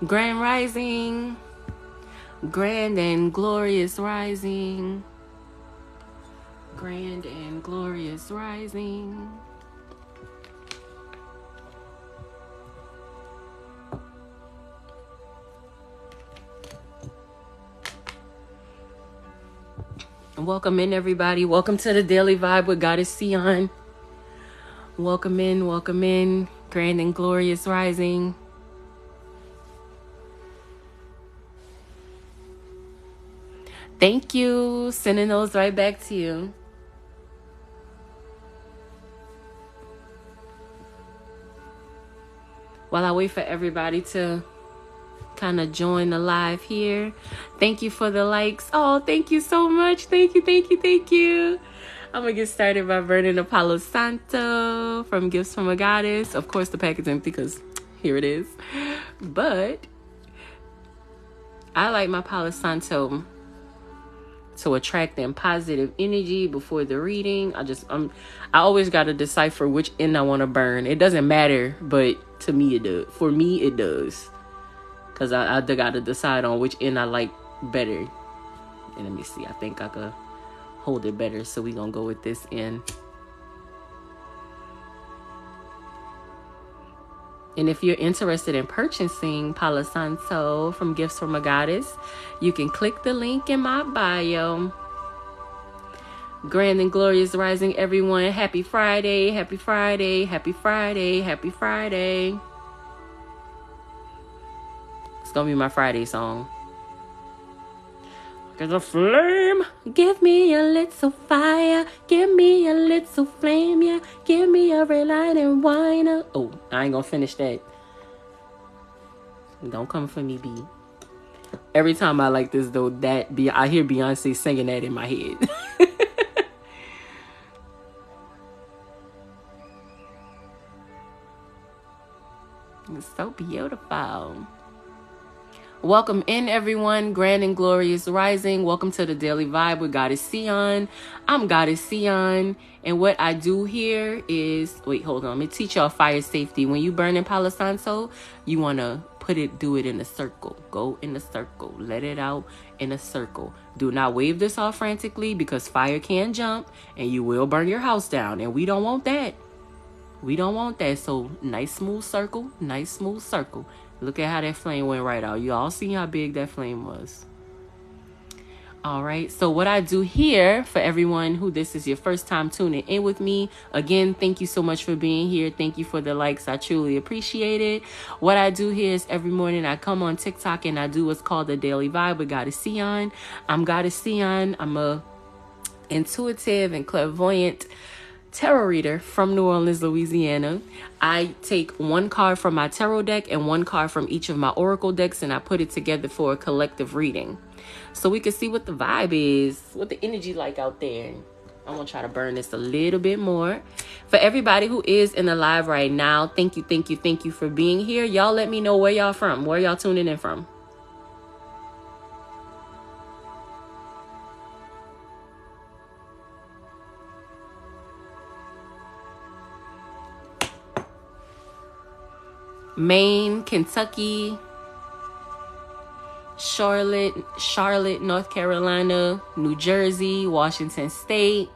Grand rising. Grand and glorious rising. Grand and glorious rising. Welcome in, everybody. Welcome to the Daily Vibe with Goddess Ceion. Welcome in. Grand and glorious rising. Thank you. Sending those right back to you. While I wait for everybody to kind of join the live here. Thank you for the likes. Oh, thank you so much. Thank you. I'm going to get started by burning a Palo Santo from Gifts from a Goddess. Of course, the pack is empty because here it is. But I like my Palo Santo to attract in positive energy before the reading. I always got to decipher which end I want to burn. It doesn't matter, but to me it does. For me, it does. Because I got to decide on which end I like better. And let me see. I think I could hold it better. So we're going to go with this end. And if you're interested in purchasing Palo Santo from Gifts from a Goddess, you can click the link in my bio. Grand and glorious rising, everyone. Happy Friday. Happy Friday. Happy Friday. Happy Friday. It's going to be my Friday song. There's a flame. Give me a little fire. Give me a little flame. Yeah. Give me a red light and wine. Oh, I ain't gonna finish that. Don't come for me, B. Every time I like this, though, I hear Beyonce singing that in my head. It's so beautiful. Welcome in, everyone. Grand and glorious rising. Welcome to the Daily Vibe with Goddess Ceion. I'm Goddess Ceion, and what I do here is hold on. Let me teach y'all fire safety. When you burn in Palo Santo, you want to do it in a circle. Go in a circle. Let it out in a circle. Do not wave this off frantically because fire can jump and you will burn your house down, and we don't want that. So nice smooth circle. Look at how that flame went right out. You all see how big that flame was. All right. So what I do here, for everyone who this is your first time tuning in with me, again, thank you so much for being here. Thank you for the likes. I truly appreciate it. What I do here is every morning I come on TikTok and I do what's called the Daily Vibe with Goddess Ceion. I'm Goddess Ceion. I'm a intuitive and clairvoyant tarot reader from New Orleans, Louisiana. I take one card from my tarot deck and one card from each of my oracle decks, and I put it together for a collective reading so we can see what the vibe is, what the energy like out there. I'm gonna try to burn this a little bit more. For everybody who is in the live right now, thank you for being here. Y'all let me know where y'all from, where y'all tuning in from. Maine, Kentucky, Charlotte, North Carolina, New Jersey, Washington State,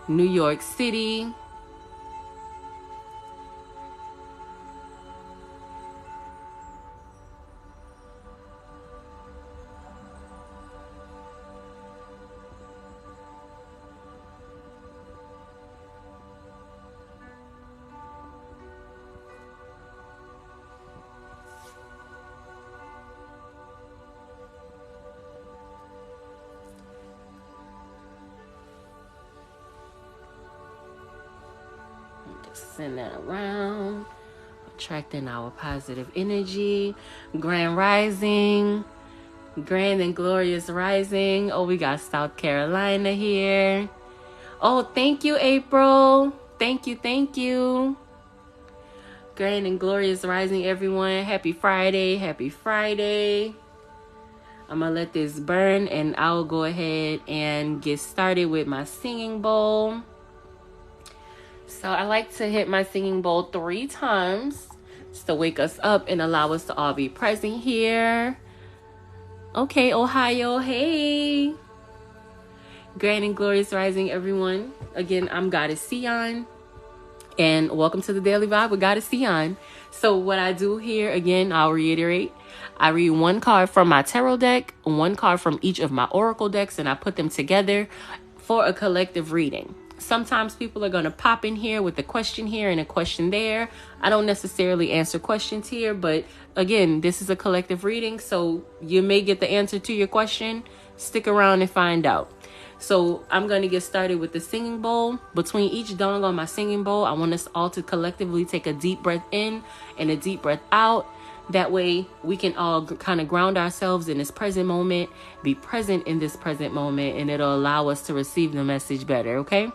New York City, send that around, attracting our positive energy. Grand rising, grand and glorious rising. Oh, we got South Carolina here. Oh, thank you, April. Thank you. Grand and glorious rising, everyone. Happy Friday. I'm gonna let this burn and I'll go ahead and get started with my singing bowl. So I like to hit my singing bowl 3 times just to wake us up and allow us to all be present here. Okay, Ohio, hey. Grand and glorious rising, everyone. Again, I'm Goddess Ceion, and welcome to the Daily Vibe with Goddess Ceion. So what I do here, again, I'll reiterate. I read 1 card from my tarot deck, 1 card from each of my oracle decks, and I put them together for a collective reading. Sometimes people are going to pop in here with a question here and a question there. I don't necessarily answer questions here, but again, this is a collective reading, so you may get the answer to your question. Stick around and find out. So I'm going to get started with the singing bowl. Between each dong on my singing bowl, I want us all to collectively take a deep breath in and a deep breath out. That way we can all kind of ground ourselves in this present moment, be present in this present moment, and it'll allow us to receive the message better, okay?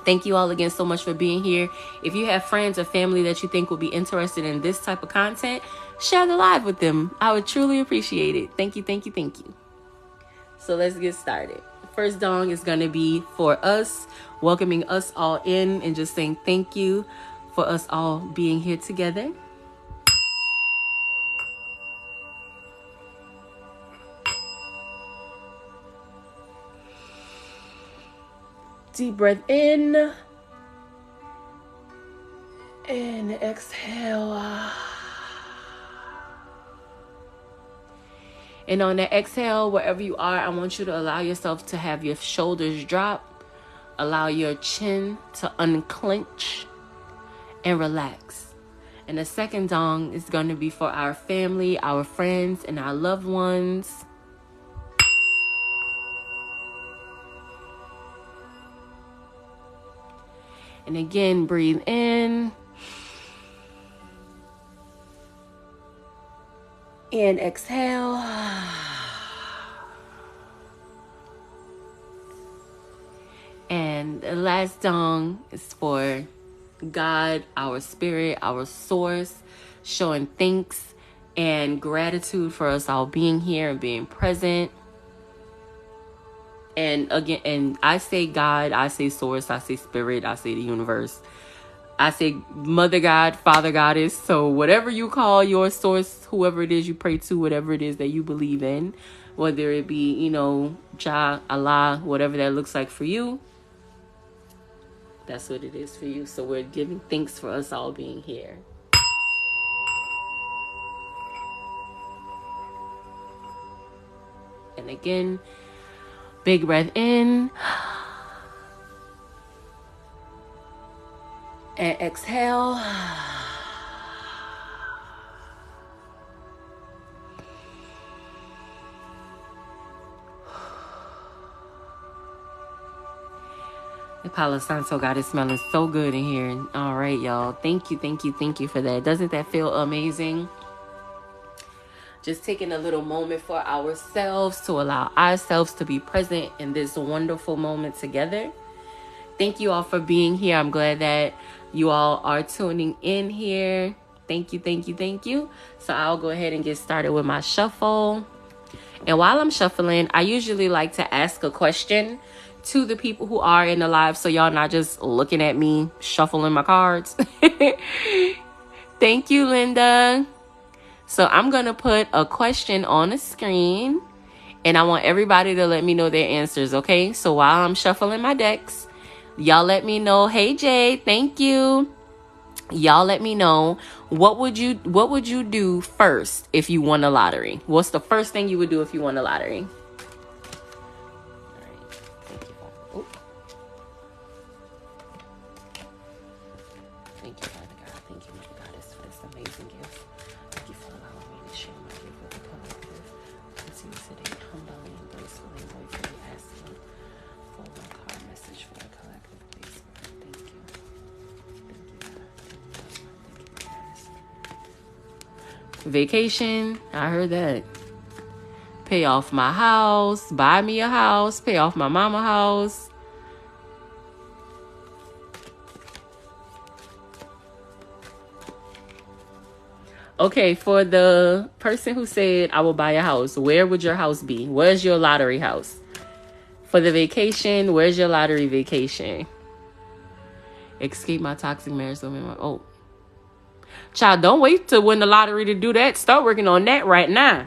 Thank you all again so much for being here. If you have friends or family that you think will be interested in this type of content, share the live with them. I would truly appreciate it. Thank you, thank you, thank you. So let's get started. First dong is going to be for us, welcoming us all in and just saying thank you for us all being here together. Deep breath in and exhale. And on the exhale, wherever you are, I want you to allow yourself to have your shoulders drop. Allow your chin to unclench and relax. And the second dong is going to be for our family, our friends, and our loved ones. And again, breathe in. And exhale. And the last dong is for God, our spirit, our source, showing thanks and gratitude for us all being here and being present. And again, and I say God, I say source, I say spirit, I say the universe. I say Mother God, Father Goddess. So whatever you call your source, whoever it is you pray to, whatever it is that you believe in, whether it be, Jah, Allah, whatever that looks like for you, that's what it is for you. So we're giving thanks for us all being here. And again, big breath in. And exhale. The Palo Santo God is smelling so good in here. All right, y'all. Thank you, thank you, thank you for that. Doesn't that feel amazing? Just taking a little moment for ourselves to allow ourselves to be present in this wonderful moment together. Thank you all for being here. I'm glad that you all are tuning in here. Thank you, thank you, thank you. So I'll go ahead and get started with my shuffle. And while I'm shuffling, I usually like to ask a question to the people who are in the live, so y'all not just looking at me shuffling my cards. Thank you, Linda. So I'm going to put a question on the screen, and I want everybody to let me know their answers, okay? So while I'm shuffling my decks, y'all let me know. Hey, Jay, thank you. Y'all let me know, what would you do first if you won the lottery? What's the first thing you would do if you won the lottery? Vacation, I heard that. Pay off my house, buy me a house, pay off my mama house. Okay, for the person who said I will buy a house, where would your house be? Where's your lottery house? For the vacation, where's your lottery vacation? Escape my toxic marriage. Oh, child, don't wait to win the lottery to do that. Start working on that right now.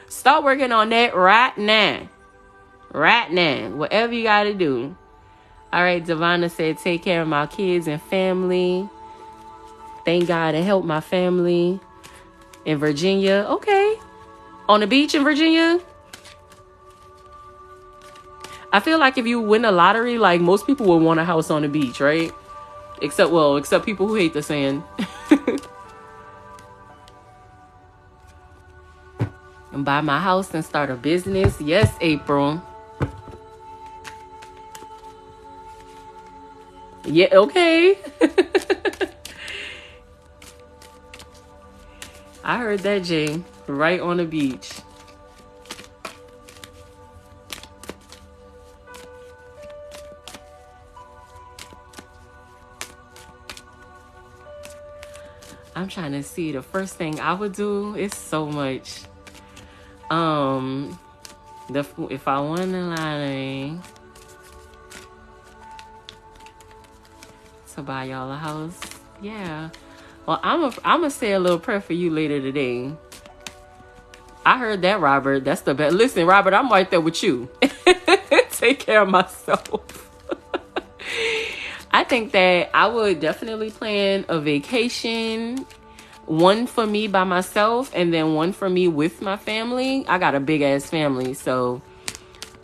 Start working on that right now. Right now. Whatever you got to do. All right, Devonna said, take care of my kids and family. Thank God and help my family in Virginia. Okay. On the beach in Virginia. I feel like if you win a lottery, like most people would want a house on the beach, right? Except people who hate the sand. And buy my house and start a business. Yes, April. Yeah, okay. I heard that, Jay. Right on the beach. I'm trying to see. The first thing I would do is so much. If I won the lottery, to buy y'all a house, yeah. Well, I'm gonna say a little prayer for you later today. I heard that, Robert. That's the best. Listen, Robert, I'm right there with you. Take care of myself. I think that I would definitely plan a vacation. One for me by myself and then one for me with my family. I got a big ass family, so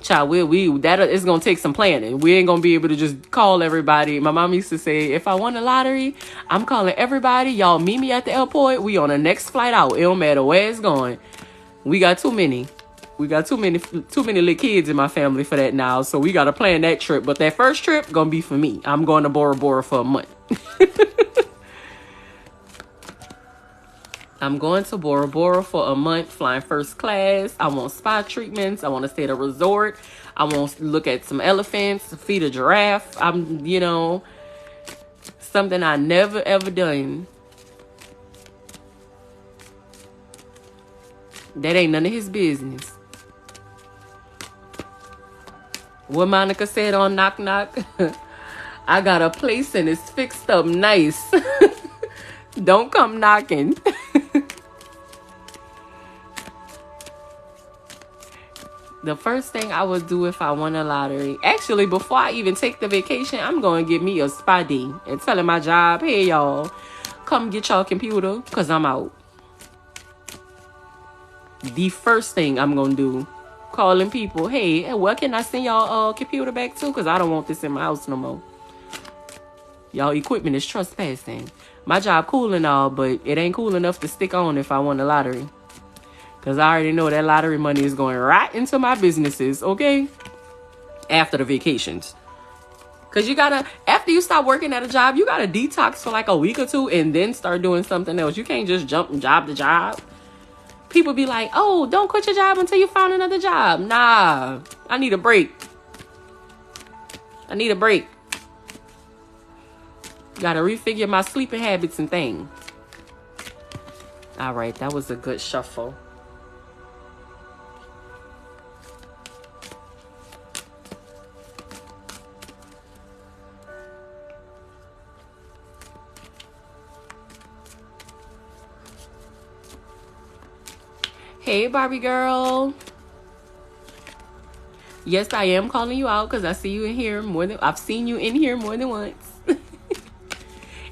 child, it's gonna take some planning. We ain't gonna be able to just call everybody. My mom used to say, if I won a lottery, I'm calling everybody. Y'all meet me at the airport. We on the next flight out. It don't matter where it's going. We got too many. We got too many little kids in my family for that now. So we gotta plan that trip. But that first trip gonna be for me. I'm going to Bora Bora for a month. I'm going to Bora Bora for a month, flying first class. I want spa treatments. I want to stay at a resort. I want to look at some elephants, feed a giraffe. Something I never ever done. That ain't none of his business. What Monica said on Knock Knock. I got a place and it's fixed up nice. Don't come knocking. The first thing I would do if I won a lottery, actually, before I even take the vacation, I'm going to give me a spa day and telling my job, hey, y'all, come get y'all computer because I'm out. The first thing I'm going to do, calling people, hey, where can I send y'all computer back to? Because I don't want this in my house no more. Y'all equipment is trespassing. My job cool and all, but it ain't cool enough to stick on if I won the lottery. Because I already know that lottery money is going right into my businesses, okay? After the vacations. Because after you start working at a job, you got to detox for like a week or two and then start doing something else. You can't just jump from job to job. People be like, oh, don't quit your job until you find another job. Nah, I need a break. Got to refigure my sleeping habits and things. All right, that was a good shuffle. Hey, Barbie girl. Yes, I am calling you out because I see you in here I've seen you in here more than once.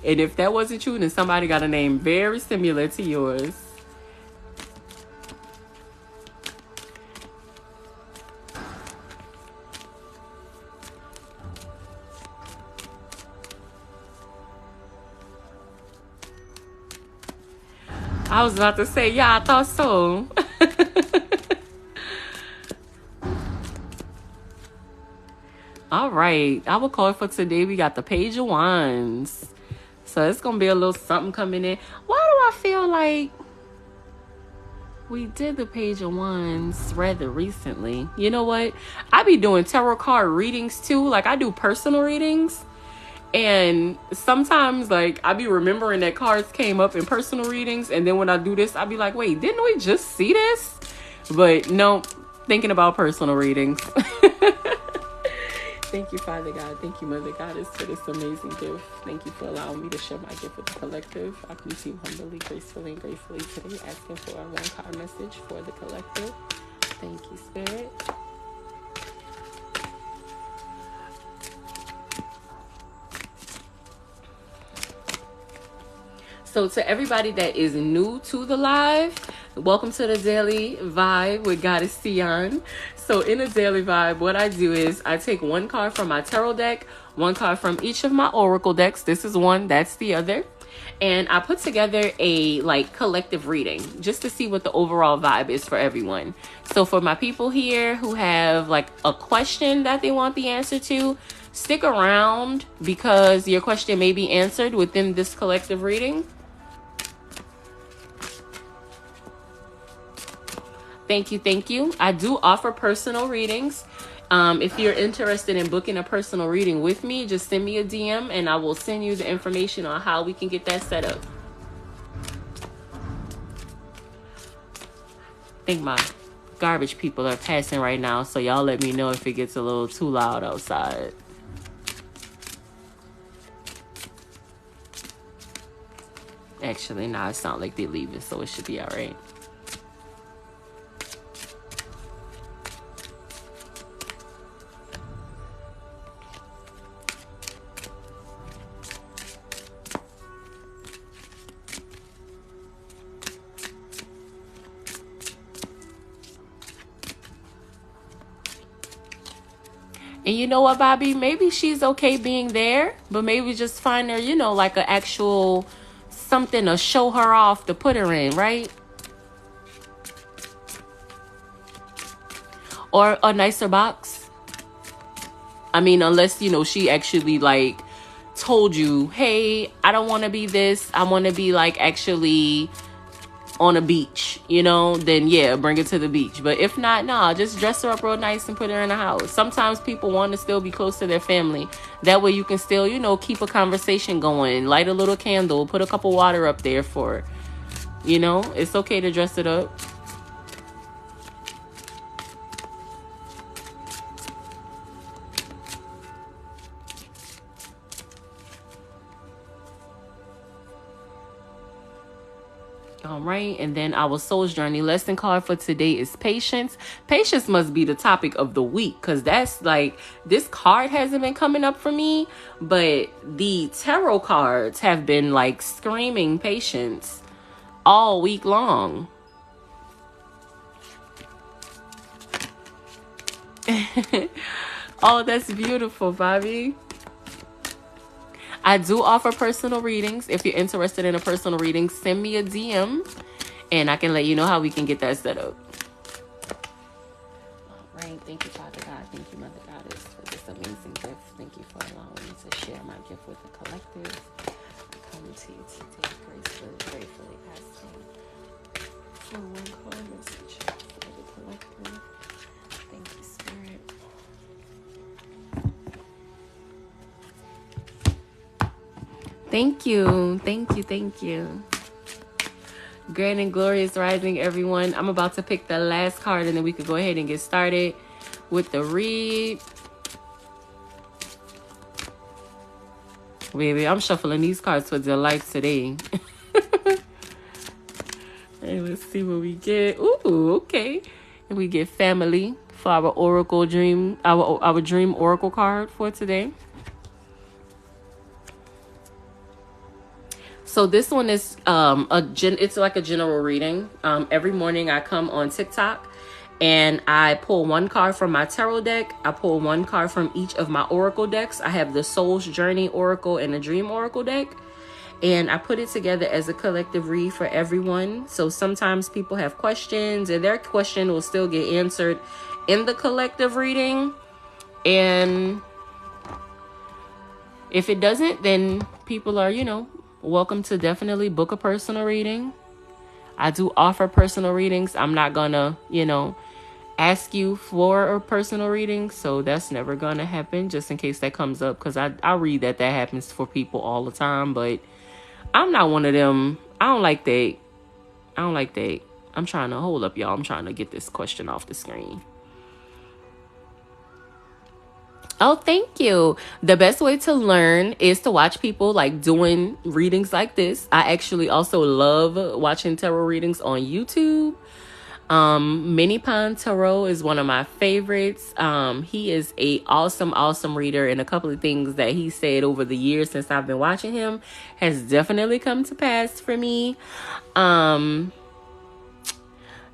And if that wasn't you, then somebody got a name very similar to yours. I was about to say, yeah, I thought so. All right. Our card for today, we got the Page of Wands. So it's going to be a little something coming in. Why do I feel like we did the Page of Wands rather recently? You know what? I be doing tarot card readings too. Like I do personal readings. And sometimes like I be remembering that cards came up in personal readings. And then when I do this, I be like, wait, didn't we just see this? But no, thinking about personal readings. Thank you, Father God. Thank you, Mother Goddess, for this amazing gift. Thank you for allowing me to share my gift with the collective. I come to you humbly, gracefully, and gratefully today, asking for a one-card message for the collective. Thank you, Spirit. So to everybody that is new to the live, welcome to the Daily Vibe with Goddess Ceion. So in the Daily Vibe, what I do is I take one card from my tarot deck, one card from each of my oracle decks. This is one, that's the other. And I put together a collective reading just to see what the overall vibe is for everyone. So for my people here who have a question that they want the answer to, stick around because your question may be answered within this collective reading. Thank you. I do offer personal readings. If you're interested in booking a personal reading with me, just send me a DM and I will send you the information on how we can get that set up. I think my garbage people are passing right now, so y'all let me know if it gets a little too loud outside. Actually, nah, it sounds like they're leaving, so it should be all right. And you know what, Bobby? Maybe she's okay being there, but maybe just find her, an actual something to show her off to put her in, right? Or a nicer box. I mean, unless, she actually told you, hey, I don't want to be this. I want to be actually on a beach, then yeah, bring her to the beach. But if not, nah, just dress her up real nice and put her in the house. Sometimes people want to still be close to their family. That way you can still, keep a conversation going, light a little candle, put a cup of water up there for her. It's okay to dress it up. All right, and then our soul's journey lesson card for today is patience. Patience must be the topic of the week because that's this card hasn't been coming up for me, but the tarot cards have been screaming patience all week long. Oh, that's beautiful, Bobby. I do offer personal readings. If you're interested in a personal reading, send me a DM and I can let you know how we can get that set up. All right. Thank you, Father God. Thank you, Mother Goddess, for this amazing gift. Thank you for allowing me to share my gift with the collective. I come to you today gratefully asking for one card message for the collective. Thank you, Spirit. Thank you. Grand and glorious rising, everyone. I'm about to pick the last card and then we could go ahead and get started with the read. Baby, I'm shuffling these cards for delight today. And let's see what we get. Ooh, okay. And we get family for our oracle dream, our dream oracle card for today. So this one is it's like a general reading. Every morning I come on TikTok and I pull one card from my tarot deck. I pull one card from each of my oracle decks. I have the Soul's Journey Oracle and the Dream Oracle deck. And I put it together as a collective read for everyone. So sometimes people have questions and their question will still get answered in the collective reading. And if it doesn't, then people are, welcome to definitely book a personal reading. I do offer personal readings. I'm not gonna, ask you for a personal reading. So that's never gonna happen, just in case that comes up. Because I read that happens for people all the time. But I'm not one of them. I don't like that. I'm trying to hold up, y'all. I'm trying to get this question off the screen. Oh, thank you. The best way to learn is to watch people like doing readings like this. I actually also love watching tarot readings on YouTube. Mini Pond Tarot is one of my favorites. He is a awesome reader, and a couple of things that he said over the years since I've been watching him has definitely come to pass for me.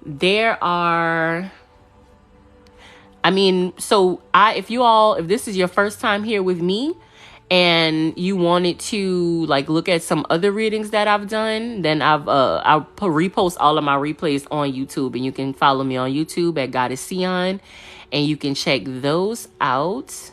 There are, if this is your first time here with me and you wanted to like look at some other readings that I've done, then I'll repost all of my replays on YouTube, and you can follow me on YouTube at Goddess Ceion, and you can check those out.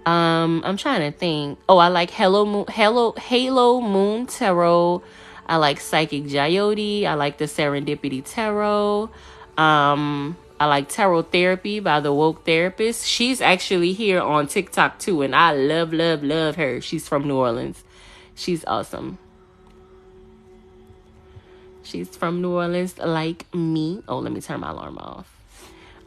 I'm trying to think. Oh, I like Halo Moon Tarot. I like Psychic Jyoti. I like the Serendipity Tarot. I like Tarot Therapy by the Woke Therapist. She's actually here on TikTok too, and I love her. She's from New Orleans. She's awesome. She's from New Orleans like me. Oh, let me turn my alarm off.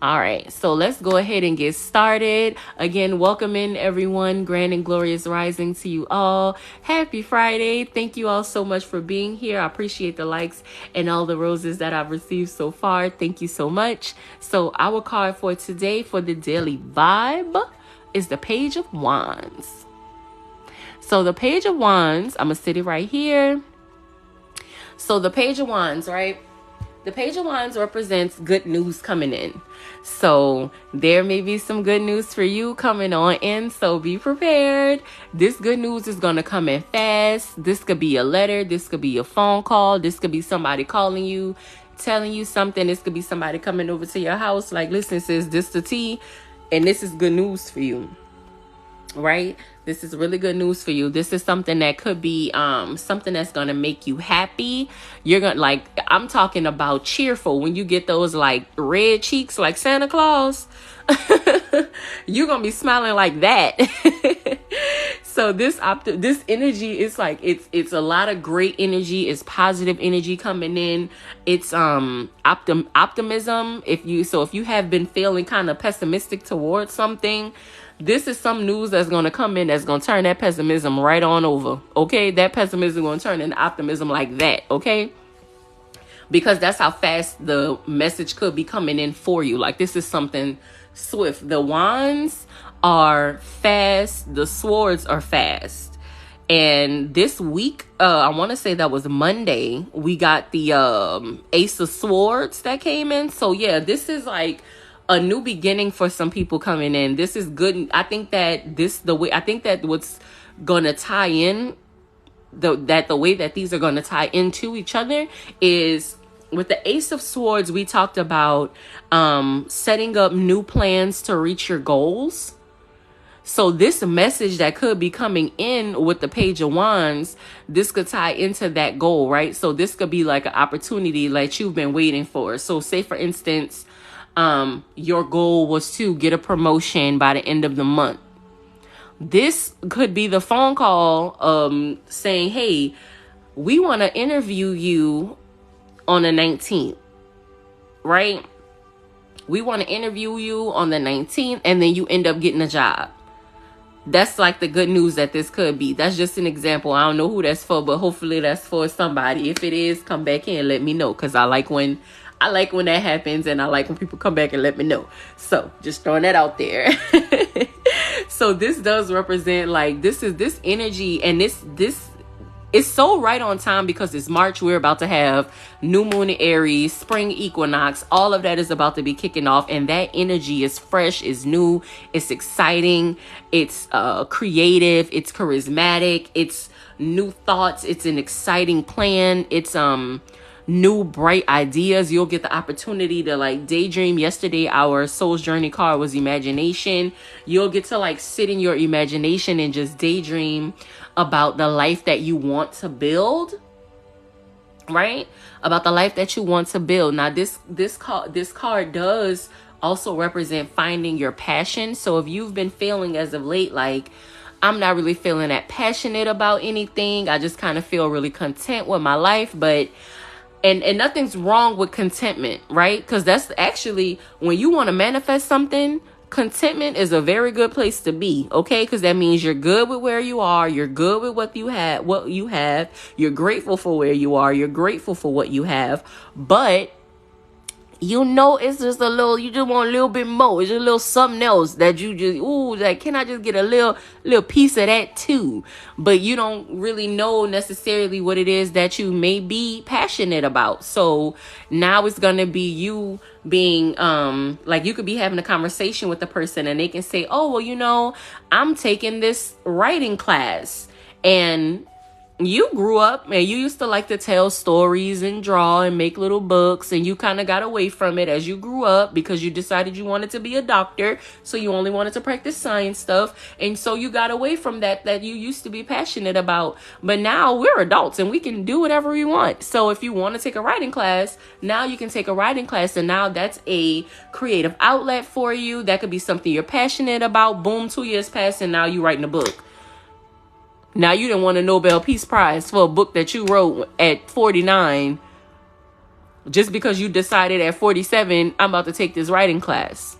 All right, so let's go ahead and get started. Again, welcome in everyone. Grand and glorious rising to you all. Happy Friday. Thank you all so much for being here. I appreciate the likes and all the roses that I've received so far. Thank you so much. So our card for today for the daily vibe is the Page of Wands. So the Page of Wands, I'm going to sit it right here. So the Page of Wands, right? The Page of Wands represents good news coming in. So there may be some good news for you coming on in. So be prepared. This good news is going to come in fast. This could be a letter. This could be a phone call. This could be somebody calling you, telling you something. This could be somebody coming over to your house. Like, listen, sis, this the tea. And this is good news for you. Right? This is really good news for you. This is something that could be something that's going to make you happy. You're going to like, I'm talking about cheerful. When you get those like red cheeks like Santa Claus, you're going to be smiling like that. So this energy is like, it's a lot of great energy. It's positive energy coming in. It's optimism. If you have been feeling kind of pessimistic towards something, this is some news that's going to come in that's going to turn that pessimism right on over. Okay. That pessimism going to turn into optimism like that. Okay. Because that's how fast the message could be coming in for you. Like, this is something swift. The wands are fast. The swords are fast. And this week, I want to say that was Monday, we got the Ace of Swords that came in. So yeah, this is like a new beginning for some people coming in. This is good. I think that what's going to tie in, the way that these are going to tie into each other is with the Ace of Swords. We talked about setting up new plans to reach your goals. So this message that could be coming in with the Page of Wands, this could tie into that goal, right? So this could be like an opportunity like you've been waiting for. So say, for instance, your goal was to get a promotion by the end of the month. This could be the phone call saying, hey, we want to interview you on the 19th, right? We want to interview you on the 19th, and then you end up getting a job. That's like the good news that this could be. That's just an example. I don't know who that's for, but hopefully that's for somebody. If it is, come back in and let me know, because I like when that happens, and I like when people come back and let me know. So just throwing that out there. So this does represent like this energy, and this is so right on time because it's March. We're about to have new moon in Aries, spring equinox. All of that is about to be kicking off, and that energy is fresh, is new, it's exciting, it's creative, it's charismatic, it's new thoughts, it's an exciting plan, it's new bright ideas. You'll get the opportunity to like daydream. Yesterday our soul's journey card was imagination. You'll get to like sit in your imagination and just daydream about the life that you want to build, right? About the life that you want to build. Now this card does also represent finding your passion. So if you've been feeling as of late like, I'm not really feeling that passionate about anything, I just kind of feel really content with my life, but and nothing's wrong with contentment, right? Because that's actually when you want to manifest something, contentment is a very good place to be, okay? Because that means you're good with where you are. You're good with what you have. You're grateful for where you are. You're grateful for what you have. But it's just you just want a little bit more. It's just a little something else that you just, like, can I just get a little piece of that too? But you don't really know necessarily what it is that you may be passionate about. So now it's going to be you being, like, you could be having a conversation with the person and they can say, oh, well, I'm taking this writing class, and you grew up and you used to like to tell stories and draw and make little books, and you kind of got away from it as you grew up because you decided you wanted to be a doctor. So you only wanted to practice science stuff. And so you got away from that you used to be passionate about. But now we're adults and we can do whatever we want. So if you want to take a writing class, now you can take a writing class, and now that's a creative outlet for you. That could be something you're passionate about. Boom, 2 years passed and now you're writing a book. Now you didn't want a Nobel Peace Prize for a book that you wrote at 49 just because you decided at 47, I'm about to take this writing class.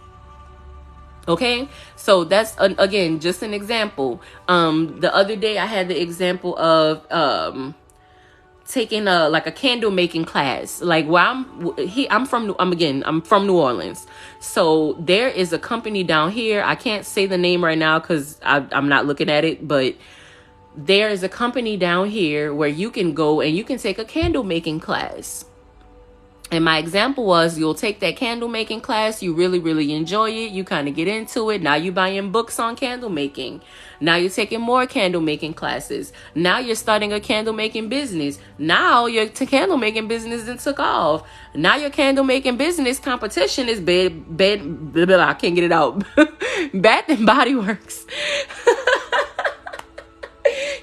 Okay, so that's, again, just an example. The other day I had the example of taking a candle making class. Like, I'm from New Orleans. So there is a company down here. I can't say the name right now because I'm not looking at it, but there is a company down here where you can go and you can take a candle making class. And my example was, you'll take that candle making class. You really, really enjoy it. You kind of get into it. Now you're buying books on candle making. Now you're taking more candle making classes. Now you're starting a candle making business. Now your candle making business then took off. Now your candle making business competition is I can't get it out. Bath and Body Works.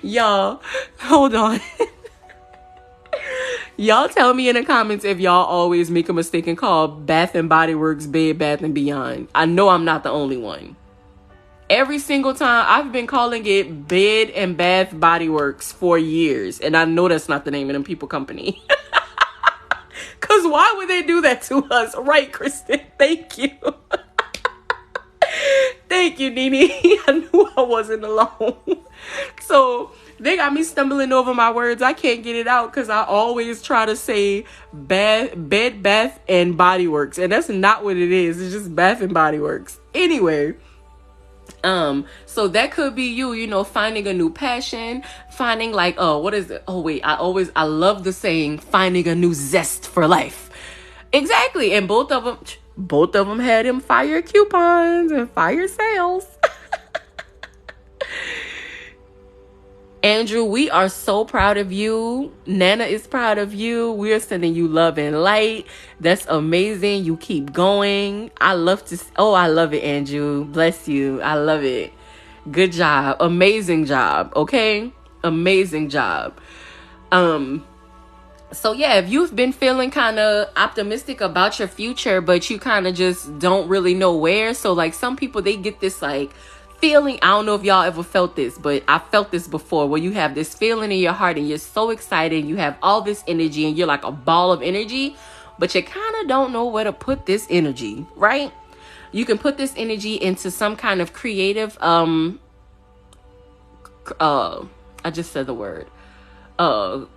Y'all, hold on. Y'all tell me in the comments if y'all always make a mistake and call Bath and Body Works Bed Bath and Beyond. I know I'm not the only one. Every single time I've been calling it Bed and Bath Body Works for years, and I know that's not the name of them people company. Cause why would they do that to us? Right, Kristen? Thank you. Thank you, Nene. I knew I wasn't alone. So they got me stumbling over my words. I can't get it out because I always try to say Bed, Bath, and Body Works. And that's not what it is. It's just Bath and Body Works. Anyway, so that could be you, finding a new passion, finding what is it? Oh, wait, I love the saying, finding a new zest for life. Exactly. And both of them had them fire coupons and fire sales. Andrew, we are so proud of you. Nana is proud of you. We are sending you love and light. That's amazing. You keep going. I love it, Andrew. Bless you. I love it. Good job. Amazing job. Okay? Amazing job. So yeah, if you've been feeling kind of optimistic about your future, but you kind of just don't really know where. So like some people, they get this feeling. I don't know if y'all ever felt this, but I felt this before, where you have this feeling in your heart and you're so excited. You have all this energy and you're like a ball of energy, but you kind of don't know where to put this energy, right? You can put this energy into some kind of creative, I just said the word,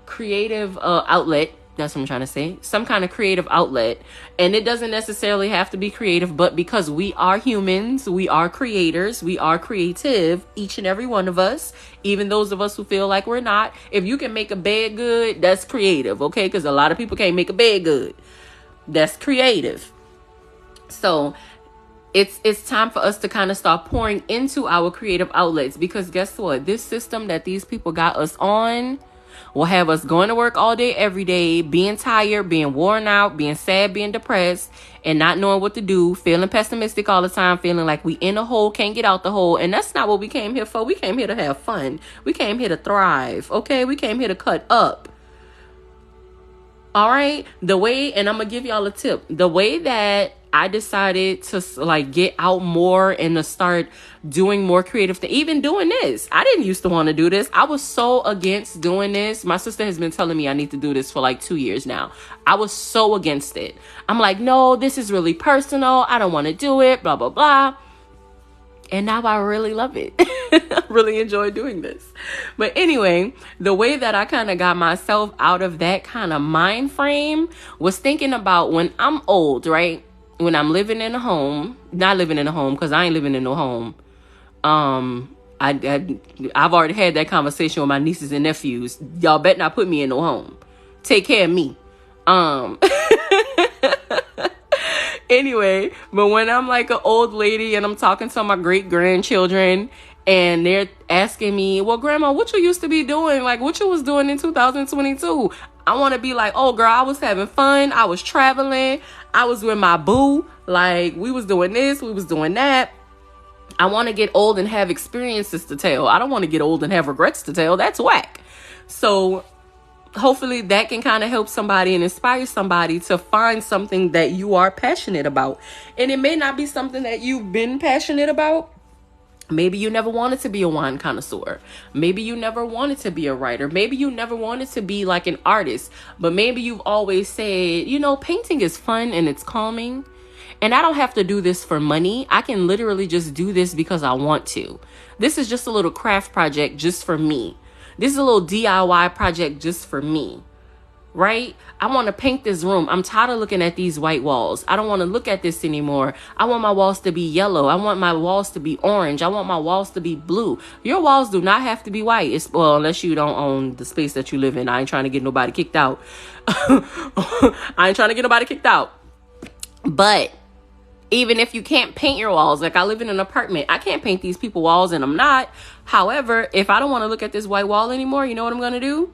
creative outlet. That's what I'm trying to say. Some kind of creative outlet. And it doesn't necessarily have to be creative, but because we are humans, we are creators, we are creative, each and every one of us, even those of us who feel like we're not. If you can make a bed good, that's creative, okay? Because a lot of people can't make a bed good. That's creative. So it's time for us to kind of start pouring into our creative outlets, because guess what? This system that these people got us on will have us going to work all day, every day, being tired, being worn out, being sad, being depressed, and not knowing what to do, feeling pessimistic all the time, feeling like we in a hole, can't get out the hole. And that's not what we came here for. We came here to have fun. We came here to thrive, okay? We came here to cut up. All right? And I'm going to give y'all a tip. The way that I decided to get out more and to start doing more creative things, even doing this. I didn't used to want to do this. I was so against doing this. My sister has been telling me I need to do this for 2 years now. I was so against it. I'm like, no, this is really personal. I don't want to do it, blah, blah, blah. And now I really love it. I really enjoy doing this. But anyway, the way that I kind of got myself out of that kind of mind frame was thinking about when I'm old, right? When I'm living in a home, not living in a home, because I ain't living in no home. I've already had that conversation with my nieces and nephews. Y'all better not put me in no home. Take care of me. Anyway, but when I'm like an old lady and I'm talking to my great grandchildren and they're asking me, well, grandma, what you used to be doing? Like what you was doing in 2022? I want to be like, oh girl, I was having fun. I was traveling. I was with my boo. Like we was doing this, we was doing that. I want to get old and have experiences to tell. I don't want to get old and have regrets to tell. That's whack. So hopefully that can kind of help somebody and inspire somebody to find something that you are passionate about. And it may not be something that you've been passionate about. Maybe you never wanted to be a wine connoisseur. Maybe you never wanted to be a writer. Maybe you never wanted to be like an artist. But maybe you've always said, you know, painting is fun and it's calming. And I don't have to do this for money. I can literally just do this because I want to. This is just a little craft project just for me. This is a little DIY project just for me, right? I want to paint this room. I'm tired of looking at these white walls. I don't want to look at this anymore. I want my walls to be yellow. I want my walls to be orange. I want my walls to be blue. Your walls do not have to be white. Well, unless you don't own the space that you live in. I ain't trying to get nobody kicked out. But even if you can't paint your walls, like I live in an apartment, I can't paint these people walls and I'm not. However, if I don't want to look at this white wall anymore, you know what I'm going to do?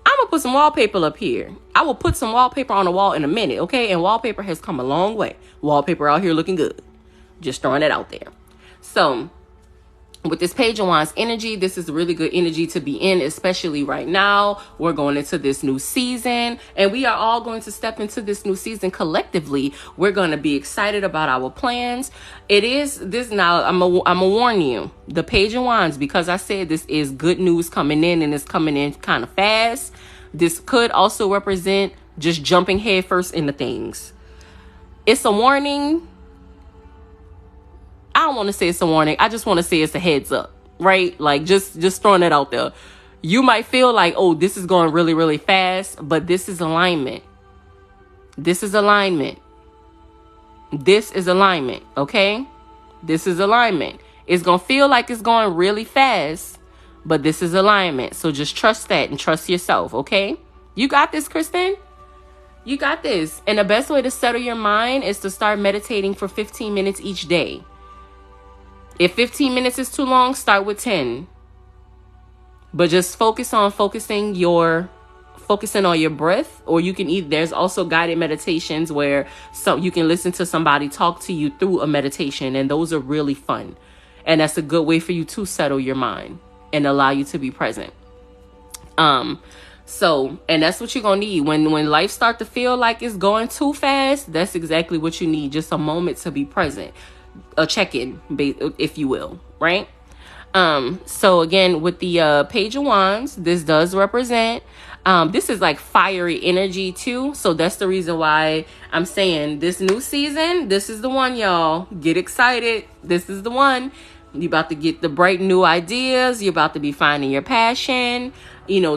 I'm going to put some wallpaper up here. I will put some wallpaper on the wall in a minute, okay? And wallpaper has come a long way. Wallpaper out here looking good. Just throwing it out there. So with this Page of Wands energy, this is really good energy to be in, especially right now. We're going into this new season and we are all going to step into this new season collectively. We're going to be excited about our plans. It is this now. I'm gonna warn you, the Page of Wands, because I said this is good news coming in and it's coming in kind of fast. This could also represent just jumping headfirst into things. It's a warning. I don't want to say it's a warning. I just want to say it's a heads up, right? Like just throwing it out there. You might feel like, oh, this is going really, really fast, but this is alignment. This is alignment. This is alignment, okay? This is alignment. It's going to feel like it's going really fast, but this is alignment. So just trust that and trust yourself, okay? You got this, Kristen. You got this. And the best way to settle your mind is to start meditating for 15 minutes each day. If 15 minutes is too long, start with 10. But just focus on focusing on your breath, or you can there's also guided meditations where you can listen to somebody talk to you through a meditation, and those are really fun. And that's a good way for you to settle your mind and allow you to be present. And that's what you're going to need. When life start to feel like it's going too fast, that's exactly what you need. Just a moment to be present. A check-in, if you will, right? So again, with the Page of Wands, this does represent, this is like fiery energy too. So that's the reason why I'm saying this new season, this is the one, y'all. Get excited. This is the one. You're about to get the bright new ideas. You're about to be finding your passion,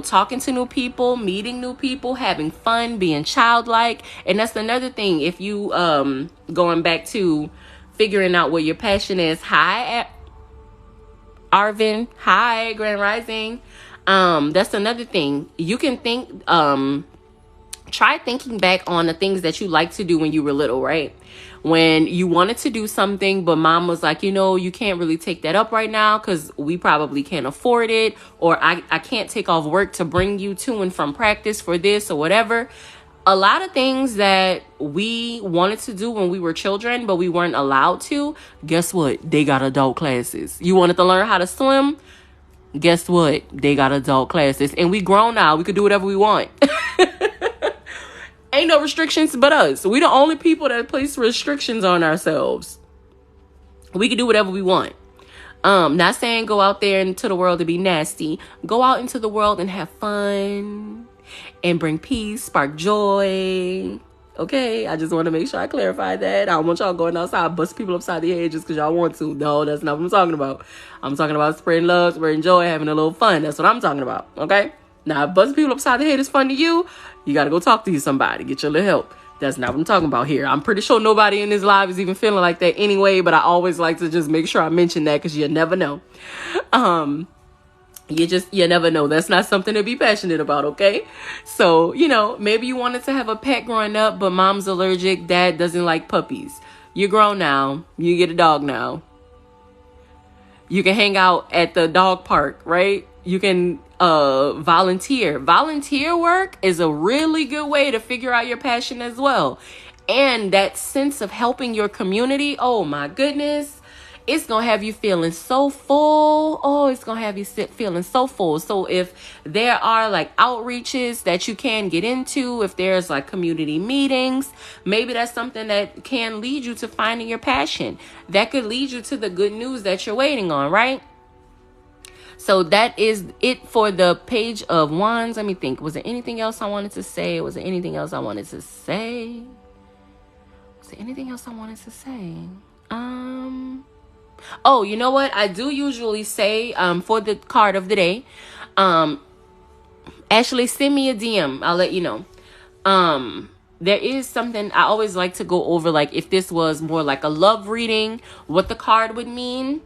talking to new people, meeting new people, having fun, being childlike. And that's another thing. If you, going back to figuring out what your passion is. Hi, Arvin. Hi, Grand Rising. That's another thing. You can think, try thinking back on the things that you liked to do when you were little, right? When you wanted to do something, but mom was like, you can't really take that up right now because we probably can't afford it. Or I can't take off work to bring you to and from practice for this or whatever. A lot of things that we wanted to do when we were children, but we weren't allowed to, guess what? They got adult classes. You wanted to learn how to swim? Guess what? They got adult classes. And we grown now. We could do whatever we want. Ain't no restrictions but us. We the only people that place restrictions on ourselves. We can do whatever we want. Not saying go out there into the world to be nasty. Go out into the world and have fun. And bring peace, spark joy, Okay, I just want to make sure I clarify that. I don't want y'all going outside, bust people upside the head just because y'all want to. No, that's not what I'm talking about. I'm talking about spreading love, spreading joy, having a little fun. That's what I'm talking about. Okay? Now, if busting people upside the head is fun to you, you got to go talk to somebody. Get your little help. That's not what I'm talking about here. I'm pretty sure nobody in this live is even feeling like that anyway, but I always like to just make sure I mention that because you never know. You never know. That's not something to be passionate about, okay? So, maybe you wanted to have a pet growing up, but mom's allergic, dad doesn't like puppies. You're grown now. You get a dog now. You can hang out at the dog park, right? You can volunteer. Volunteer work is a really good way to figure out your passion as well. And that sense of helping your community, oh my goodness, it's going to have you feeling so full. Oh, it's going to have you feeling so full. So if there are like outreaches that you can get into, if there's like community meetings, maybe that's something that can lead you to finding your passion. That could lead you to the good news that you're waiting on, right? So that is it for the Page of Wands. Let me think. Was there anything else I wanted to say? Was there anything else I wanted to say? Oh, you know what? I do usually say for the card of the day, actually send me a DM. I'll let you know. There is something I always like to go over, like if this was more like a love reading, what the card would mean.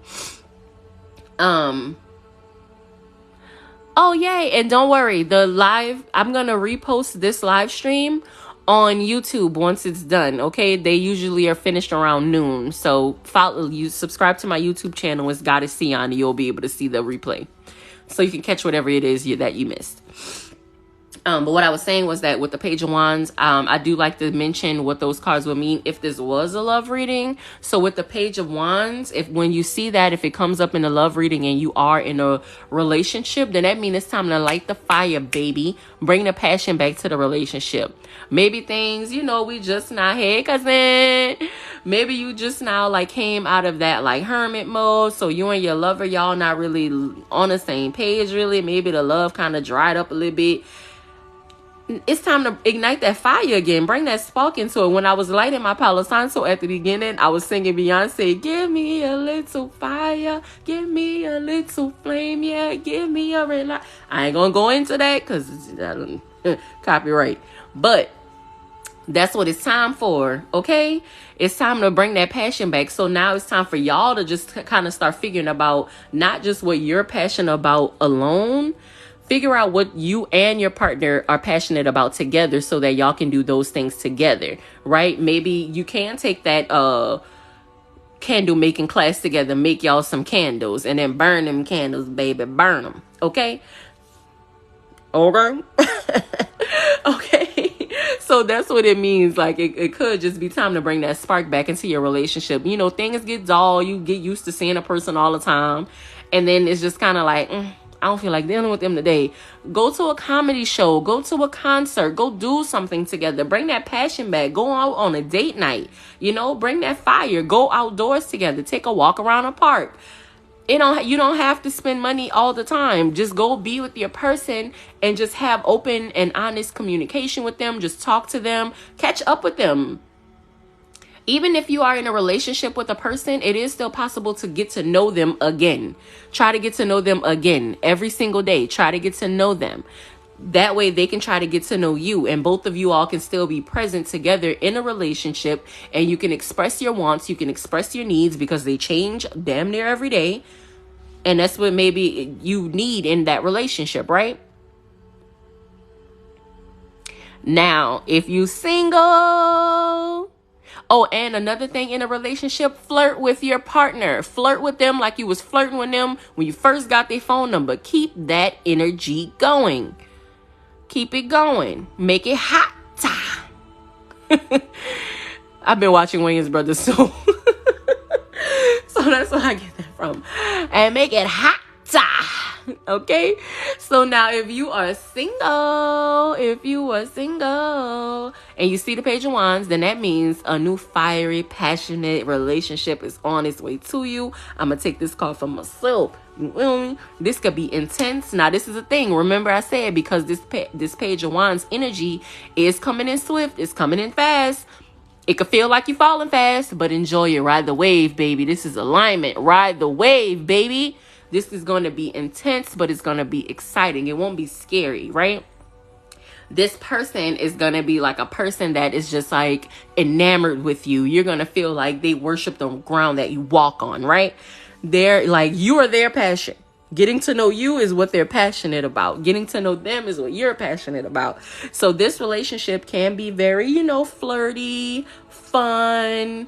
Oh, yay. And don't worry, I'm going to repost this live stream on YouTube once it's done. Okay. They usually are finished around noon. So subscribe to my YouTube channel. It's Goddess Ceion, and you'll be able to see the replay. So you can catch whatever it is that you missed. But what I was saying was that with the Page of Wands, I do like to mention what those cards would mean if this was a love reading. So with the Page of Wands, when you see that, if it comes up in a love reading and you are in a relationship, then that means it's time to light the fire, baby. Bring the passion back to the relationship. Maybe things, we just not, hey, cousin. Maybe you just now like came out of that like hermit mode. So you and your lover, y'all not really on the same page, really. Maybe the love kind of dried up a little bit. It's time to ignite that fire again. Bring that spark into it. When I was lighting my Palo Santo at the beginning, I was singing Beyonce, give me a little fire, give me a little flame, yeah, give me a red light. I ain't gonna go into that because it's copyright. But that's what it's time for, okay? It's time to bring that passion back. So now it's time for y'all to just kind of start figuring about not just what you're passionate about alone. Figure out what you and your partner are passionate about together so that y'all can do those things together, right? Maybe you can take that candle making class together, make y'all some candles, and then burn them candles, baby. Burn them, okay? Okay? Okay. So that's what it means. Like it could just be time to bring that spark back into your relationship. Things get dull. You get used to seeing a person all the time. And then it's just kind of like, I don't feel like dealing with them today. Go to a comedy show. Go to a concert. Go do something together. Bring that passion back. Go out on a date night. Bring that fire. Go outdoors together. Take a walk around a park. You don't have to spend money all the time. Just go be with your person and just have open and honest communication with them. Just talk to them. Catch up with them. Even if you are in a relationship with a person, it is still possible to get to know them again. Try to get to know them again every single day. Try to get to know them. That way they can try to get to know you, and both of you all can still be present together in a relationship, and you can express your wants. You can express your needs because they change damn near every day. And that's what maybe you need in that relationship, right? Now, if you single... Oh, and another thing in a relationship, flirt with your partner. Flirt with them like you was flirting with them when you first got their phone number. Keep that energy going. Keep it going. Make it hot. I've been watching Wayans Brothers, so so that's where I get that from. And make it hot. Okay, so now if you are single and you see the Page of Wands, then that means a new fiery, passionate relationship is on its way to you. I'm gonna take this card for myself. You feel me? This could be intense. Now this is a thing. Remember I said, because this Page of Wands energy is coming in swift, it's coming in fast. It could feel like you're falling fast, but enjoy it. Ride the wave, baby. This is alignment. Ride the wave, baby. This is going to be intense, but it's going to be exciting. It won't be scary, right? This person is going to be like a person that is just like enamored with you. You're going to feel like they worship the ground that you walk on, right? They're like, you are their passion. Getting to know you is what they're passionate about. Getting to know them is what you're passionate about. So this relationship can be very, flirty, fun,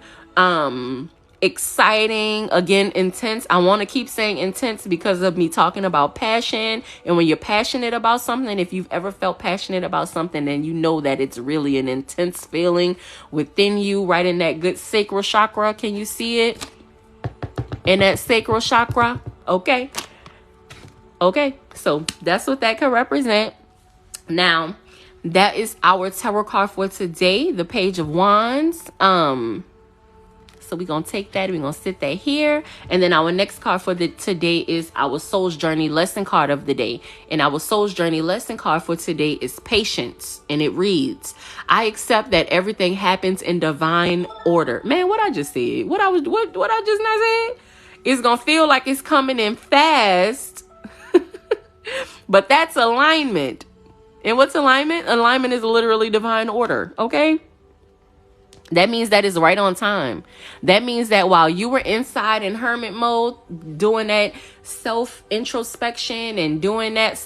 exciting, again, intense. I want to keep saying intense because of me talking about passion. And when you're passionate about something, if you've ever felt passionate about something, then you know that it's really an intense feeling within you, right in that good sacral chakra. Can you see it? In that sacral chakra? Okay, so that's what that could represent. Now, that is our tarot card for today, the Page of Wands. So we're going to take that. We're going to sit that here. And then our next card for today is our Soul's Journey lesson card of the day. And our Soul's Journey lesson card for today is Patience. And it reads, I accept that everything happens in divine order. Man, what I just said, what I just not said, it's going to feel like it's coming in fast. But that's alignment. And what's alignment? Alignment is literally divine order. Okay. That means that is right on time. That means that while you were inside in hermit mode, doing that self introspection and doing that,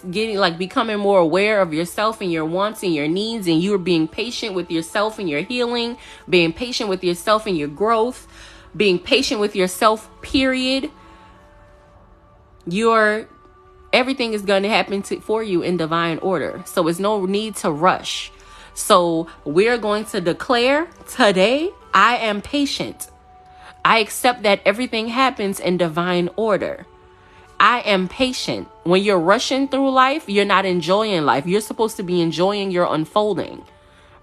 becoming more aware of yourself and your wants and your needs, and you're being patient with yourself and your healing, being patient with yourself and your growth, being patient with yourself, period. Everything is going to happen for you in divine order. So there's no need to rush. So we're going to declare today, I am patient. I accept that everything happens in divine order. I am patient. When you're rushing through life, you're not enjoying life. You're supposed to be enjoying your unfolding,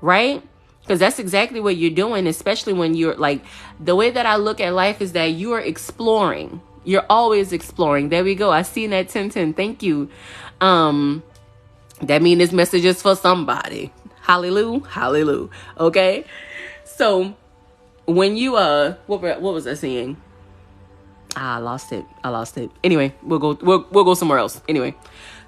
right? Because that's exactly what you're doing, especially when you're like, the way that I look at life is that you are exploring. You're always exploring. There we go. I seen that 1010. Thank you. That means this message is for somebody. Hallelujah. Hallelujah. Okay. So when you, what was I saying? I lost it. Anyway, we'll go somewhere else. Anyway.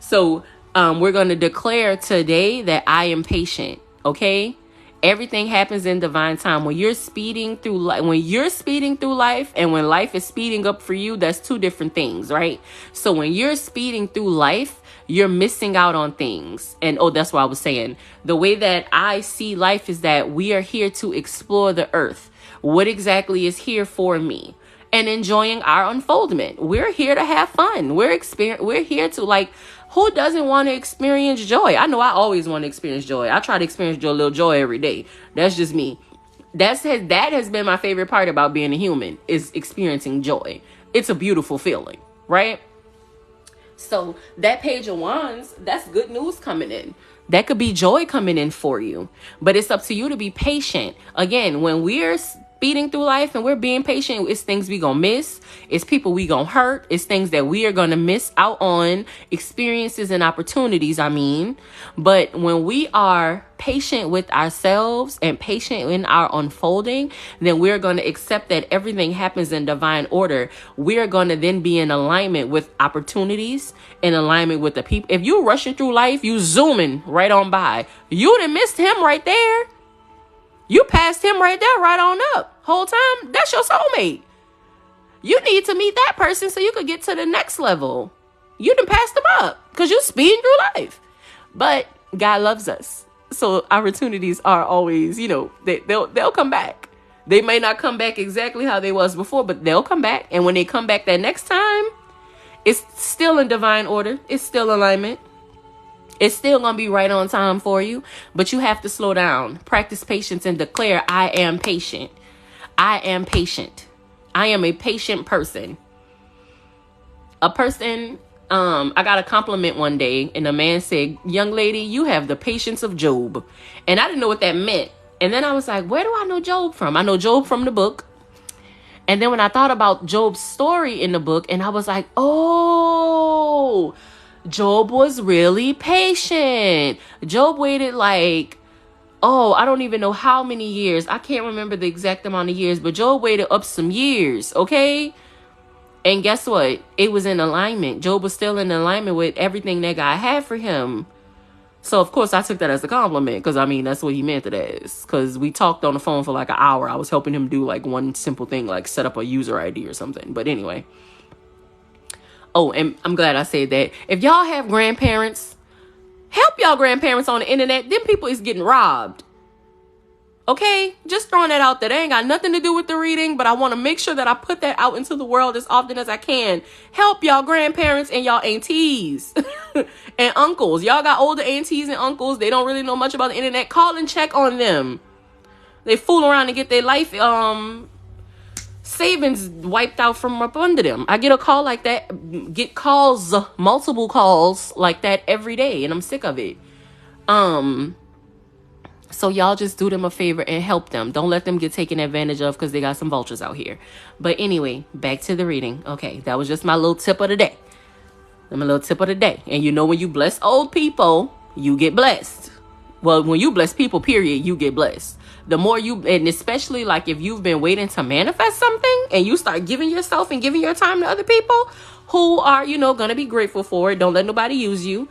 So, we're going to declare today that I am patient. Okay. Everything happens in divine time. When you're speeding through life, and when life is speeding up for you, that's two different things, right? So when you're speeding through life, you're missing out on things. And that's what I was saying. The way that I see life is that we are here to explore the earth. What exactly is here for me? And enjoying our unfoldment. We're here to have fun. We're here to who doesn't want to experience joy? I know I always want to experience joy. I try to experience a little joy every day. That's just me. That has been my favorite part about being a human, is experiencing joy. It's a beautiful feeling, right? So that Page of Wands, that's good news coming in. That could be joy coming in for you. But it's up to you to be patient. Again, when we're speeding through life and we're being patient, it's things we gonna miss. It's people we gonna hurt. It's things that we are gonna miss out on, experiences and opportunities, But when we are patient with ourselves and patient in our unfolding, then we're going to accept that everything happens in divine order. We're going to then be in alignment with opportunities, in alignment with the people. If you're rushing through life, you zooming right on by. You done missed him right there. You passed him right there, right on up. Whole time, that's your soulmate. You need to meet that person so you could get to the next level. You done passed them up because you're speeding through life. But God loves us. So opportunities are always, they'll come back. They may not come back exactly how they was before, but they'll come back. And when they come back that next time, it's still in divine order. It's still alignment. It's still going to be right on time for you, but you have to slow down, practice patience, and declare, I am patient. I am patient. I am a patient person. A person, I got a compliment one day, and the man said, "Young lady, you have the patience of Job." And I didn't know what that meant. And then I was like, where do I know Job from? I know Job from the book. And then when I thought about Job's story in the book, and I was like, oh, Job was really patient. Job waited like, I don't even know how many years. I can't remember the exact amount of years, but Job waited up some years, okay? And guess what? It was in alignment. Job was still in alignment with everything that God had for him. So, of course, I took that as a compliment because, I mean, that's what he meant it as. Because we talked on the phone for like an hour. I was helping him do like one simple thing, like set up a user ID or something. But anyway. Oh, and I'm glad I said that. If y'all have grandparents, help y'all grandparents on the internet. Them people is getting robbed. Okay, just throwing that out there. They ain't got nothing to do with the reading, but I want to make sure that I put that out into the world as often as I can. Help y'all grandparents and y'all aunties and uncles. Y'all got older aunties and uncles. They don't really know much about the internet. Call and check on them. They fool around and get their life savings wiped out from up under them. I get a call like that. Get calls, multiple calls like that every day, and I'm sick of it. So y'all just do them a favor and help them. Don't let them get taken advantage of because they got some vultures out here. But anyway, back to the reading. Okay, that was just my little tip of the day. My little tip of the day. And you know, when you bless old people, you get blessed. Well, when you bless people, period, you get blessed. The more you, and especially like if you've been waiting to manifest something and you start giving yourself and giving your time to other people who are, going to be grateful for it. Don't let nobody use you.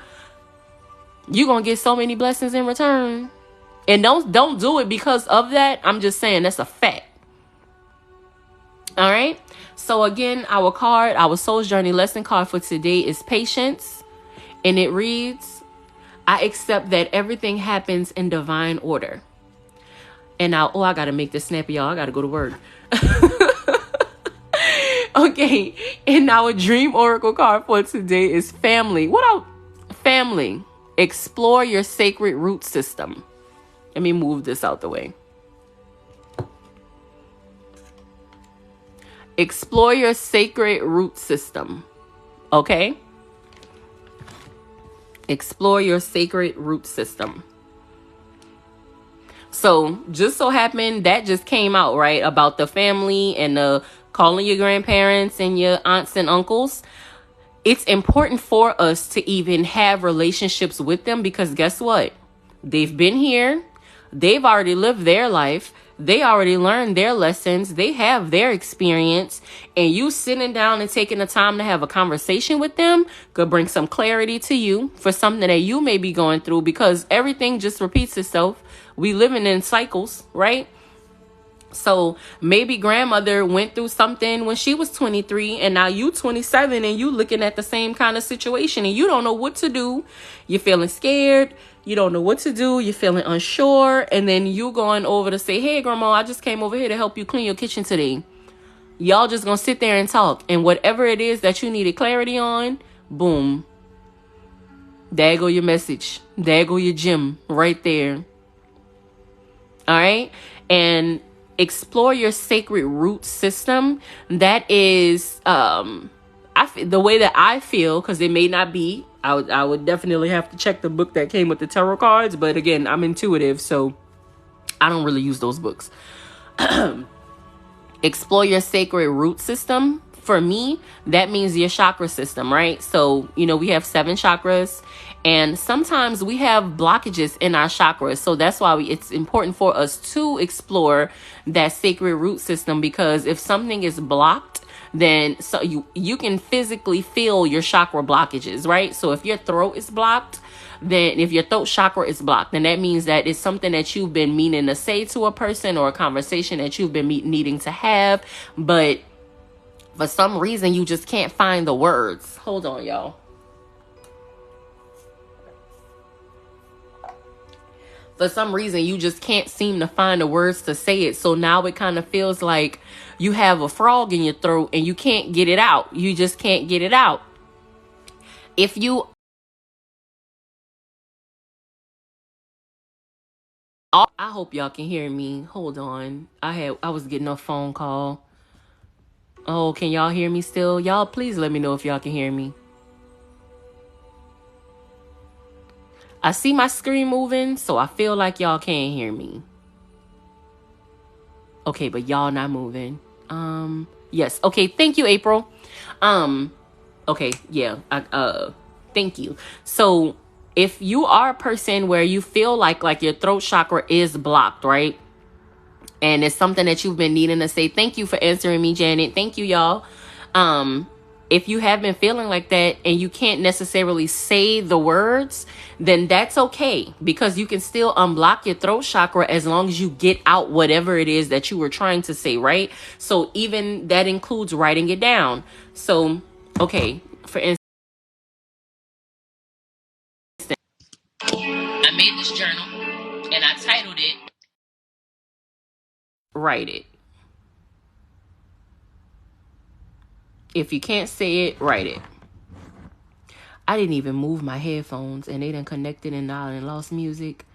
You're going to get so many blessings in return. And don't do it because of that. I'm just saying that's a fact. All right. So again, our soul's journey lesson card for today is patience. And it reads, I accept that everything happens in divine order. And now, I got to make this snappy, y'all. I got to go to work. Okay. And our dream oracle card for today is family. Family. Explore your sacred root system. Let me move this out the way. Explore your sacred root system. Okay? Explore your sacred root system. So, just so happened that just came out, right? About the family and the calling your grandparents and your aunts and uncles. It's important for us to even have relationships with them because guess what? They've been here. They've already lived their life. They already learned their lessons. They have their experience. And you sitting down and taking the time to have a conversation with them could bring some clarity to you for something that you may be going through because everything just repeats itself. We living in cycles, right? So maybe grandmother went through something when she was 23 and now you 27 and you looking at the same kind of situation and you don't know what to do. You're feeling scared. You don't know what to do. You're feeling unsure. And then you going over to say, hey, grandma, I just came over here to help you clean your kitchen today. Y'all just going to sit there and talk. And whatever it is that you needed clarity on, boom. There go your message. There go your gem right there. All right. And explore your sacred root system. That is the way that I feel, because it may not be. I would definitely have to check the book that came with the tarot cards. But again, I'm intuitive, so I don't really use those books. Explore your sacred root system. For me, that means your chakra system, right? So, we have 7 chakras. And sometimes we have blockages in our chakras. So that's why it's important for us to explore that sacred root system, because if something is blocked, then so you can physically feel your chakra blockages, right? So if your throat is blocked, then if your throat chakra is blocked, then that means that it's something that you've been meaning to say to a person or a conversation that you've been needing to have. But for some reason, you just can't find the words. Hold on, y'all. For some reason, you just can't seem to find the words to say it. So now it kind of feels like you have a frog in your throat and you can't get it out. You just can't get it out. If you... I hope y'all can hear me. Hold on. I was getting a phone call. Oh, can y'all hear me still? Y'all, please let me know if y'all can hear me. I see my screen moving, so I feel like y'all can't hear me. Okay, but y'all not moving. Yes. Okay, thank you, April. Okay, yeah. Thank you. So if you are a person where you feel like your throat chakra is blocked, right? And it's something that you've been needing to say. Thank you for answering me, Janet. Thank you, y'all. If you have been feeling like that and you can't necessarily say the words, then that's okay, because you can still unblock your throat chakra as long as you get out whatever it is that you were trying to say, right? So even that includes writing it down. So, okay, for instance, I made this journal and I titled it, Write It. If you can't say it, write it. I didn't even move my headphones and they done connected and I done lost music.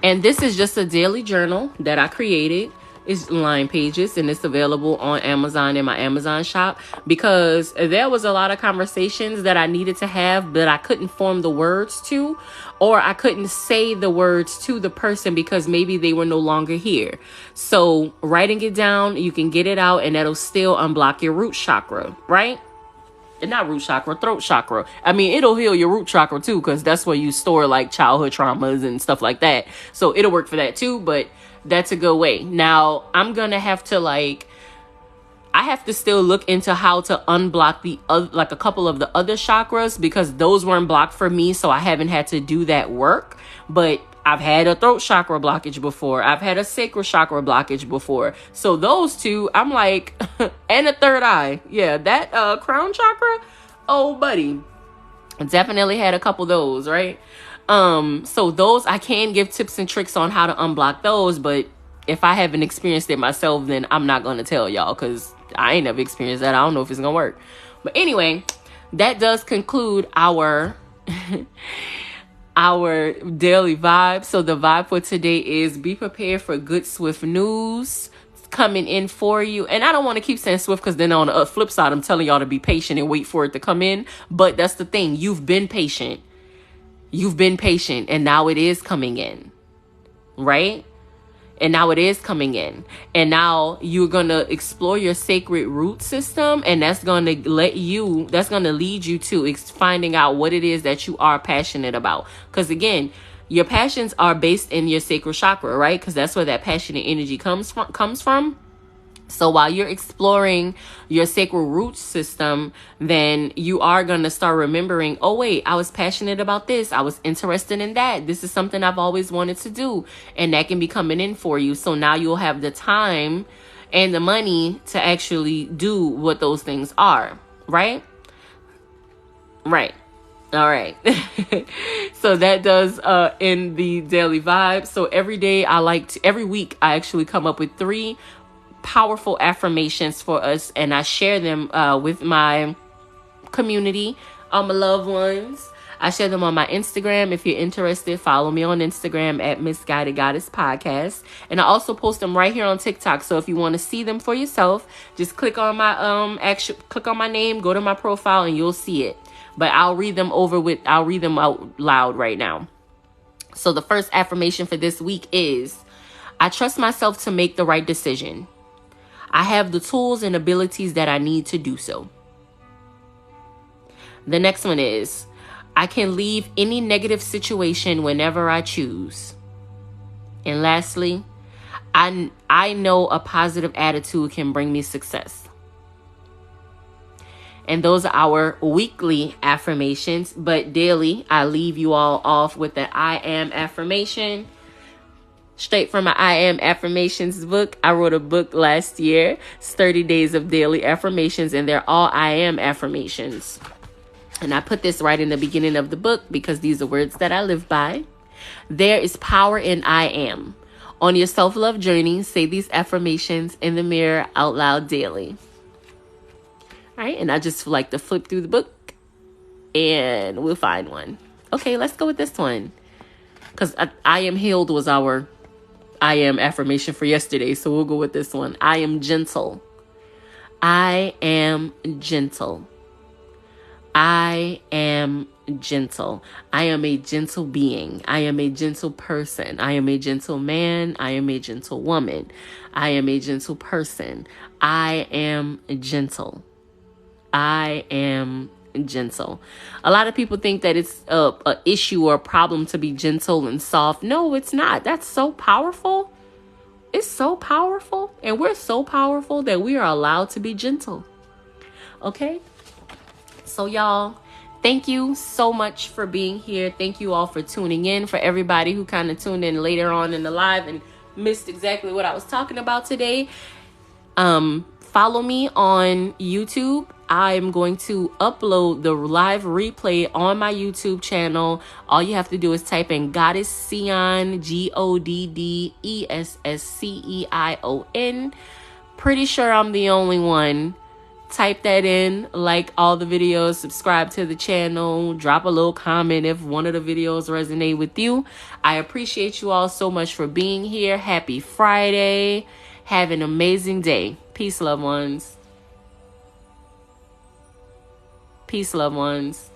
And this is just a daily journal that I created. It's line pages and it's available on Amazon in my Amazon shop, because there was a lot of conversations that I needed to have, but I couldn't form the words to, or I couldn't say the words to the person because maybe they were no longer here. So writing it down, you can get it out and that'll still unblock your root chakra, right? And not root chakra, throat chakra. I mean, it'll heal your root chakra too, because that's where you store like childhood traumas and stuff like that. So it'll work for that too, but that's a good way. Now, I'm going to have to I have to still look into how to unblock the like a couple of the other chakras, because those weren't blocked for me. So I haven't had to do that work, but I've had a throat chakra blockage before. I've had a sacral chakra blockage before. So those two, I'm like, and a third eye. Yeah, that crown chakra. Oh, buddy. I definitely had a couple of those, right? So those, I can give tips and tricks on how to unblock those. But if I haven't experienced it myself, then I'm not going to tell y'all, because I ain't never experienced that. I don't know if it's going to work. But anyway, that does conclude our... our daily vibe. So the vibe for today is be prepared for good, swift news coming in for you. And I don't want to keep saying swift, because then on the flip side, I'm telling y'all to be patient and wait for it to come in. But that's the thing. You've been patient. You've been patient. And now it is coming in. Right? And now it is coming in. And now you're going to explore your sacred root system. And that's going to lead you to finding out what it is that you are passionate about. Because again, your passions are based in your sacral chakra, right? Because that's where that passionate energy comes from. So while you're exploring your sacral root system, then you are going to start remembering, oh, wait, I was passionate about this. I was interested in that. This is something I've always wanted to do. And that can be coming in for you. So now you'll have the time and the money to actually do what those things are. Right? Right. All right. So that does end the daily vibe. So every week, I actually come up with 3 powerful affirmations for us, and I share them with my community, my loved ones. I share them on my Instagram. If you're interested, follow me on Instagram at MisguidedGoddessPodcast. And I also post them right here on TikTok. So if you want to see them for yourself, just click on my name, go to my profile, and you'll see it. But I'll read them out loud right now. So the first affirmation for this week is, I trust myself to make the right decision. I have the tools and abilities that I need to do so. The next one is, I can leave any negative situation whenever I choose. And lastly, I know a positive attitude can bring me success. And those are our weekly affirmations. But daily, I leave you all off with the I am affirmation. Straight from my I Am Affirmations book. I wrote a book last year. It's 30 days of daily affirmations, and they're all I am affirmations. And I put this right in the beginning of the book because these are words that I live by. There is power in I am. On your self-love journey, say these affirmations in the mirror out loud daily. All right, and I just like to flip through the book and we'll find one. Okay, let's go with this one. Because I am healed was our I am affirmation for yesterday. So we'll go with this one. I am gentle. I am gentle. I am gentle. I am a gentle being. I am a gentle person. I am a gentle man. I am a gentle woman. I am a gentle person. I am gentle. I am gentle. A lot of people think that it's a issue or a problem to be gentle and soft. No, it's not. That's so powerful. It's so powerful. And we're so powerful that we are allowed to be gentle. Okay? So y'all, thank you so much for being here. Thank you all for tuning in. For everybody who kind of tuned in later on in the live and missed exactly what I was talking about today. Follow me on YouTube. I'm going to upload the live replay on my YouTube channel. All you have to do is type in Goddess Ceion, GoddessCeion. Pretty sure I'm the only one. Type that in, like all the videos, subscribe to the channel, drop a little comment if one of the videos resonate with you. I appreciate you all so much for being here. Happy Friday. Have an amazing day. Peace, loved ones. Peace, loved ones.